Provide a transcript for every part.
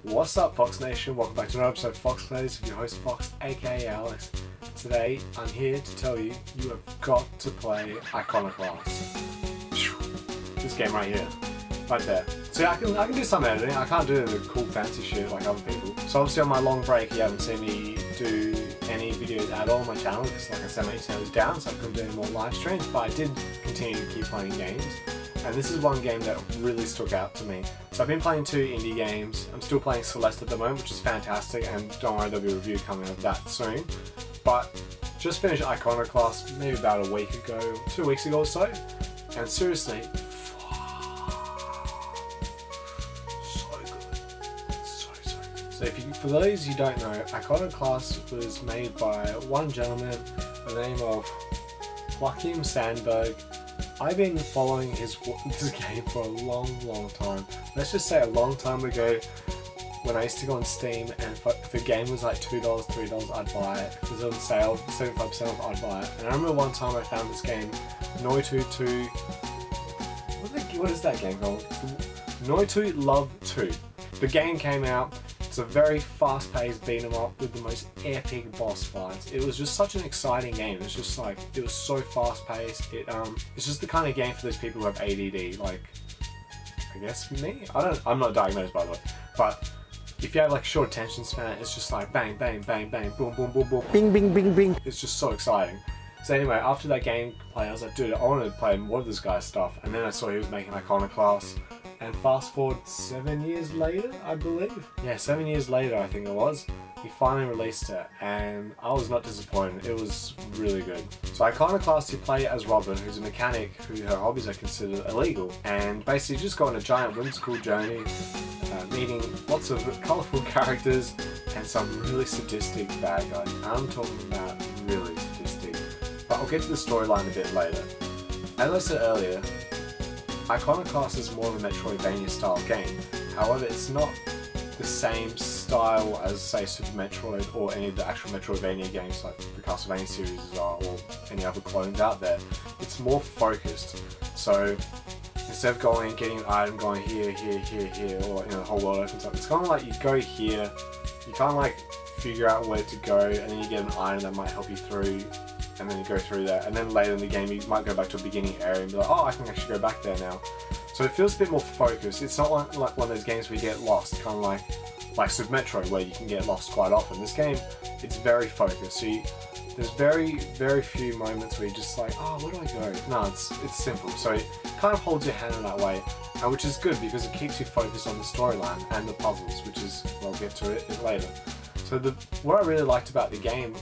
What's up, Fox Nation? Welcome back to another episode of Fox Plays with your host Fox, aka Alex. Today I'm here to tell you you have got to play Iconoclasts. This game right here, right there. See, I can do some editing. I can't do the cool fancy shit like other people. So obviously on my long break you haven't seen me do any videos at all on my channel because, like I said, my internet was down, so I couldn't do any more live streams. But I did continue to keep playing games. And this is one game that really stuck out to me. So I've been playing 2 indie games. I'm still playing Celeste at the moment, which is fantastic, and don't worry, there'll be a review coming of that soon. But just finished Iconoclasts maybe about a week ago, 2 weeks ago or so, and seriously, so good. So good. So for those you don't know, Iconoclasts was made by one gentleman by the name of Joachim Sandberg. I've been following this game for a long time. Let's just say a long time ago when I used to go on Steam, and if a game was like $2, $3, I'd buy it. If it was on sale, 75% off, I'd buy it. And I remember one time I found this game, Noitu 2... What is that game called? Noitu Love 2. The game came out. It's a very fast-paced beat 'em up with the most epic boss fights. It was just such an exciting game. It's just like, it was so fast-paced. It's just the kind of game for those people who have ADD, like, I guess me? I'm not diagnosed, by the way. But if you have like a short attention span, it's just like bang, bang, bang, bang, boom, boom, boom, boom, bing, bing, bing, bing. It's just so exciting. So anyway, after that gameplay, I was like, dude, I wanted to play more of this guy's stuff. And then I saw he was making Iconoclasts. And fast forward 7 years later, I believe. Yeah, 7 years later, I think it was. He finally released it, and I was not disappointed. It was really good. So Iconoclasts, you play as Robin, who's a mechanic who her hobbies are considered illegal. And basically just go on a giant whimsical journey, meeting lots of colourful characters and some really sadistic bad guys. I'm talking about really sadistic. But I'll get to the storyline a bit later. As I said earlier, Iconoclasts is more of a Metroidvania style game. However, it's not the same style as, say, Super Metroid or any of the actual Metroidvania games like the Castlevania series are, or any other clones out there. It's more focused. So instead of getting an item, going here, or the whole world opens up, it's kind of like you go here, you kind of like figure out where to go, and then you get an item that might help you through, and then you go through there, and then later in the game you might go back to a beginning area and be like, oh, I can actually go back there now. So it feels a bit more focused. It's not like one of those games where you get lost, kind of like Super Metroid, where you can get lost quite often. This game, it's very focused. So there's very few moments where you're just like, oh, where do I go? No, it's simple. So it kind of holds your hand in that way, and which is good because it keeps you focused on the storyline and the puzzles, which is, well, I'll get to it later. So what I really liked about the game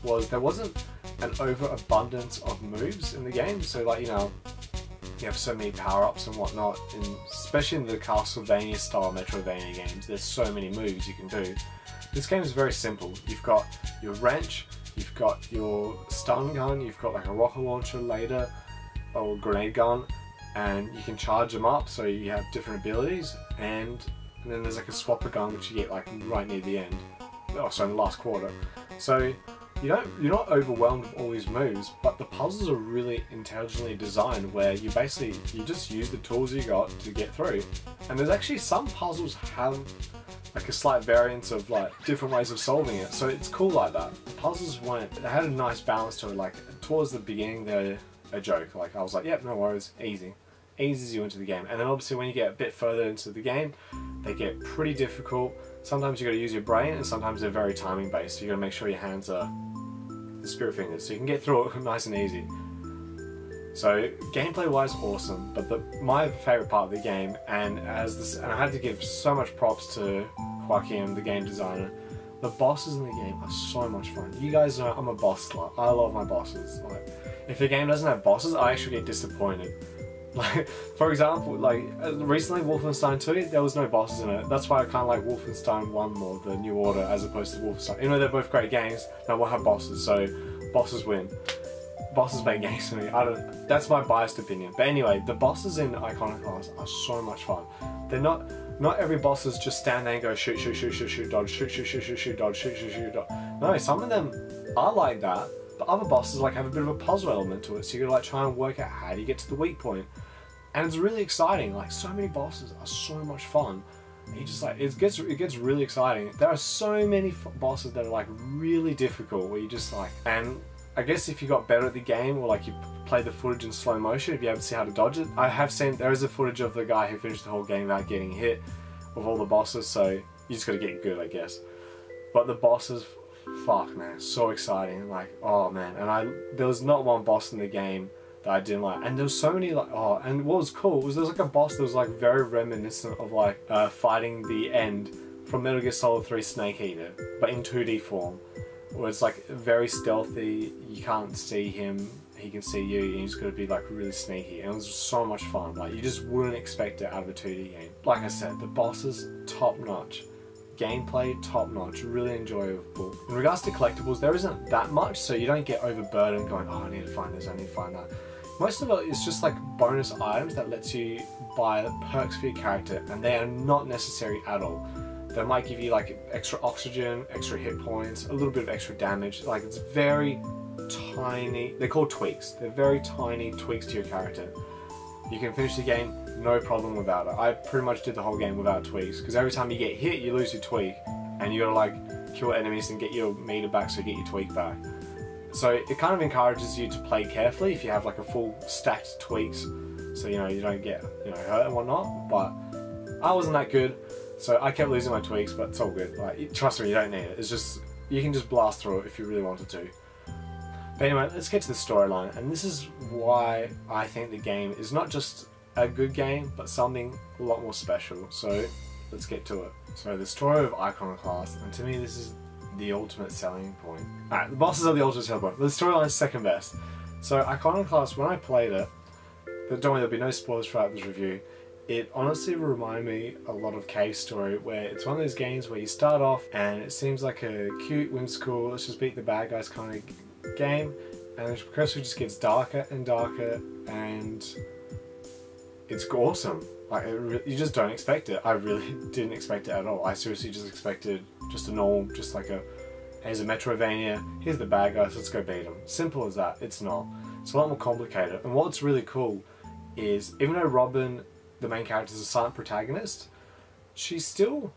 was there wasn't an overabundance of moves in the game. So like, you have so many power-ups and whatnot, and especially in the Castlevania style Metroidvania games, there's so many moves you can do. This game is very simple. You've got your wrench, you've got your stun gun, you've got like a rocket launcher later, or grenade gun, and you can charge them up so you have different abilities, and then there's like a swapper gun which you get like right near the end. Oh, so in the last quarter. So you're not overwhelmed with all these moves, but the puzzles are really intelligently designed where you just use the tools you got to get through. And there's actually some puzzles have like a slight variance of like different ways of solving it, so it's cool like that. The puzzles they had a nice balance to it. Like towards the beginning they're a joke, like I was like, yep, no worries, easy. Eases you into the game. And then obviously when you get a bit further into the game, they get pretty difficult. Sometimes you got to use your brain, and sometimes they're very timing based, so you got to make sure your hands are the spirit fingers, so you can get through it nice and easy. So gameplay wise, awesome. But my favourite part of the game, and I had to give so much props to Joachim, the game designer, the bosses in the game are so much fun. You guys know I'm a boss slut. I love my bosses. Like, if a game doesn't have bosses, I actually get disappointed. Like, for example, like recently Wolfenstein 2, there was no bosses in it. That's why I kind of like Wolfenstein 1 more, the New Order, as opposed to Wolfenstein. Even though they're both great games, they will have bosses, so bosses win. Bosses make games for me. That's my biased opinion. But anyway, the bosses in Iconoclasts are so much fun. They're not every boss is just stand there and go shoot, shoot, shoot, shoot, shoot, dodge, shoot, shoot, shoot, shoot, shoot, dodge, shoot, shoot, shoot, dodge. No, some of them are like that, but other bosses like have a bit of a puzzle element to it, so you gotta like try and work out how do you get to the weak point. And it's really exciting. Like, so many bosses are so much fun. You just like it gets really exciting. There are so many bosses that are like really difficult where you just like, and I guess if you got better at the game or like you play the footage in slow motion, you'd be able to see how to dodge it. I have seen there is a footage of the guy who finished the whole game without getting hit with all the bosses, so you just gotta get good, I guess. But the bosses, fuck man, so exciting. Like, oh man, and there was not one boss in the game that I didn't like, and there was so many like, oh, and what was cool was there was like a boss that was like very reminiscent of like fighting the end from Metal Gear Solid 3 Snake Eater, but in 2D form, where it's like very stealthy, you can't see him, he can see you, and you just gotta be like really sneaky, and it was so much fun. Like, you just wouldn't expect it out of a 2D game. Like I said, the bosses, top notch. Gameplay, top notch, really enjoyable. In regards to collectibles, there isn't that much, so you don't get overburdened going, oh, I need to find this, I need to find that. Most of it is just like bonus items that lets you buy perks for your character, and they are not necessary at all. They might give you like extra oxygen, extra hit points, a little bit of extra damage. Like, it's very tiny, they're called tweaks. They're very tiny tweaks to your character. You can finish the game no problem without it. I pretty much did the whole game without tweaks, because every time you get hit, you lose your tweak, and you gotta like kill enemies and get your meter back so you get your tweak back. So it kind of encourages you to play carefully if you have like a full stacked tweaks, so you know you don't get hurt and whatnot. But I wasn't that good, so I kept losing my tweaks, but it's all good. Like, trust me, you don't need it. It's just, you can just blast through it if you really wanted to. But anyway, let's get to the storyline, and this is why I think the game is not just a good game, but something a lot more special. So let's get to it. So the story of Iconoclasts, and to me this is the ultimate selling point. Alright, the bosses are the ultimate selling point. The storyline is second best. So Iconoclasts, when I played it, but don't worry, there'll be no spoilers throughout this review, it honestly reminded me a lot of Cave Story, where it's one of those games where you start off and it seems like a cute, whimsical, let's just beat the bad guys kind of game, and it progressively just gets darker and darker, and it's awesome. Like, you just don't expect it. I really didn't expect it at all. I seriously just expected just a normal, just like here's a Metrovania, here's the bad guys, let's go beat them. Simple as that. It's not. It's a lot more complicated. And what's really cool is, even though Robin, the main character, is a silent protagonist, she's still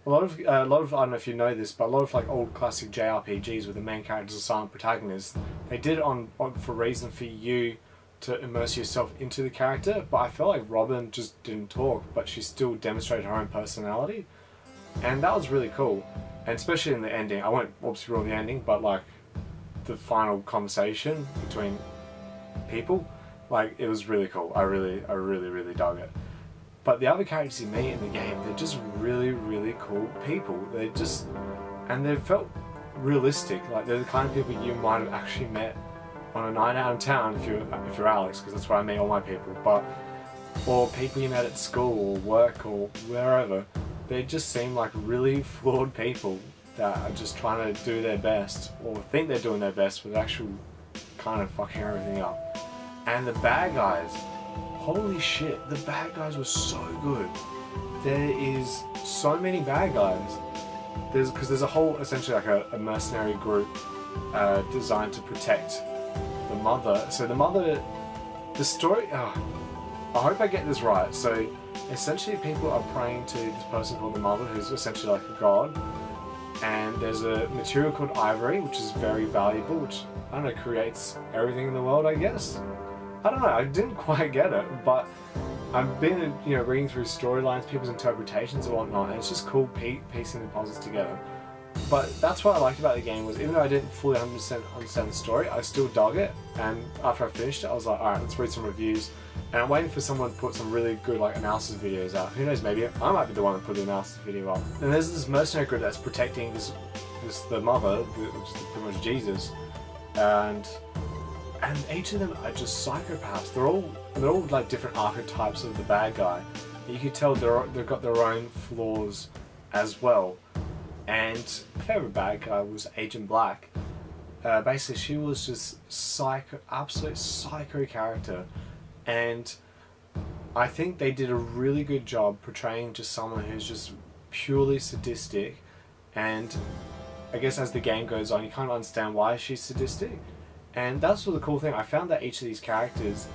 a lot of I don't know if you know this, but a lot of like old classic JRPGs where the main character is a silent protagonist, they did it for reason for you to immerse yourself into the character. But I felt like Robin just didn't talk, but she still demonstrated her own personality, and that was really cool. And especially in the ending, I won't obviously ruin the ending, but like the final conversation between people, like, it was really cool. I really dug it. But the other characters you meet in the game, they're just really cool people. They just, and they felt realistic. Like, they're the kind of people you might have actually met on a night out in town if you're Alex, because that's where I meet all my people. But, or people you met at school or work or wherever. They just seem like really flawed people that are just trying to do their best, or think they're doing their best, but actually kind of fucking everything up. And the bad guys, holy shit, the bad guys were so good. There is so many bad guys. Because there's a whole, essentially like a mercenary group designed to protect the mother. So the mother, the story, I hope I get this right. So essentially people are praying to this person called the mother, who's essentially like a god. And there's a material called ivory, which is very valuable, which, I don't know, creates everything in the world, I guess. I don't know, I didn't quite get it, but I've been, reading through storylines, people's interpretations and whatnot, and it's just cool piecing the puzzles together. But that's what I liked about the game, was even though I didn't fully 100% understand the story, I still dug it, and after I finished it, I was like, alright, let's read some reviews. And I'm waiting for someone to put some really good analysis videos out. Who knows, maybe I might be the one that put the analysis video up. And there's this mercenary group that's protecting the mother, which is pretty much Jesus, and each of them are just psychopaths. They're all like different archetypes of the bad guy. You can tell they've got their own flaws as well. And my favourite bad guy was Agent Black. Basically, she was just absolute psycho character. And I think they did a really good job portraying just someone who's just purely sadistic. And I guess as the game goes on, you kind of understand why she's sadistic. And that's the cool thing. I found that each of these characters,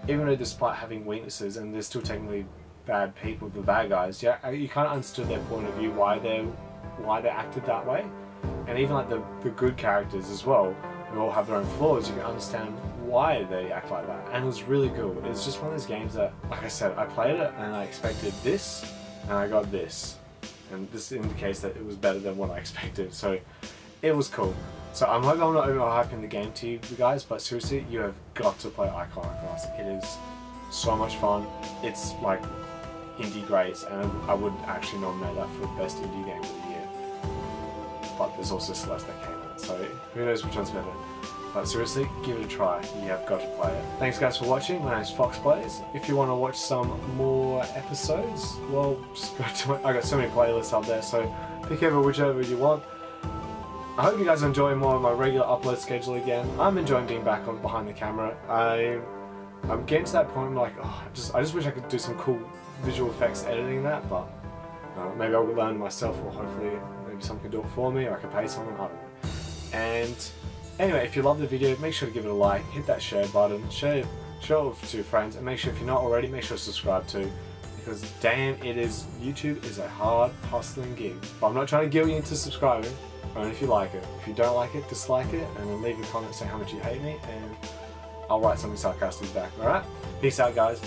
even though despite having weaknesses, and they're still technically bad people, the bad guys, yeah, you kind of understood their point of view, why they acted that way. And even like the good characters as well, who all have their own flaws, you can understand why they act like that. And it was really good. It's just one of those games that, like I said, I played it and I expected this and I got this, and this indicates that it was better than what I expected, so it was cool. So I'm hoping I'm not overhyping the game to you guys, but seriously, you have got to play Iconoclasts. It is so much fun. It's like indie greats, and I would actually nominate that for best indie game of the year. But there's also Celeste that came out, so who knows which one's better. But seriously, give it a try. You have got to play it. Thanks guys for watching. My name's Fox Plays. If you want to watch some more episodes, well, just go to I got so many playlists up there, so pick whichever you want. I hope you guys are enjoying more of my regular upload schedule again. I'm enjoying being back on behind the camera. I'm getting to that point where I'm like, oh, I just wish I could do some cool visual effects editing that, but maybe I'll learn myself, or hopefully maybe someone can do it for me, or I can pay someone, I don't know. And anyway, if you love the video, make sure to give it a like, hit that share button, share it with your friends, and make sure if you're not already, make sure to subscribe too. Because damn, YouTube is a hard hustling gig. But I'm not trying to guilt you into subscribing, only if you like it. If you don't like it, dislike it, and then leave a comment saying how much you hate me, and I'll write something sarcastic back, alright? Peace out guys.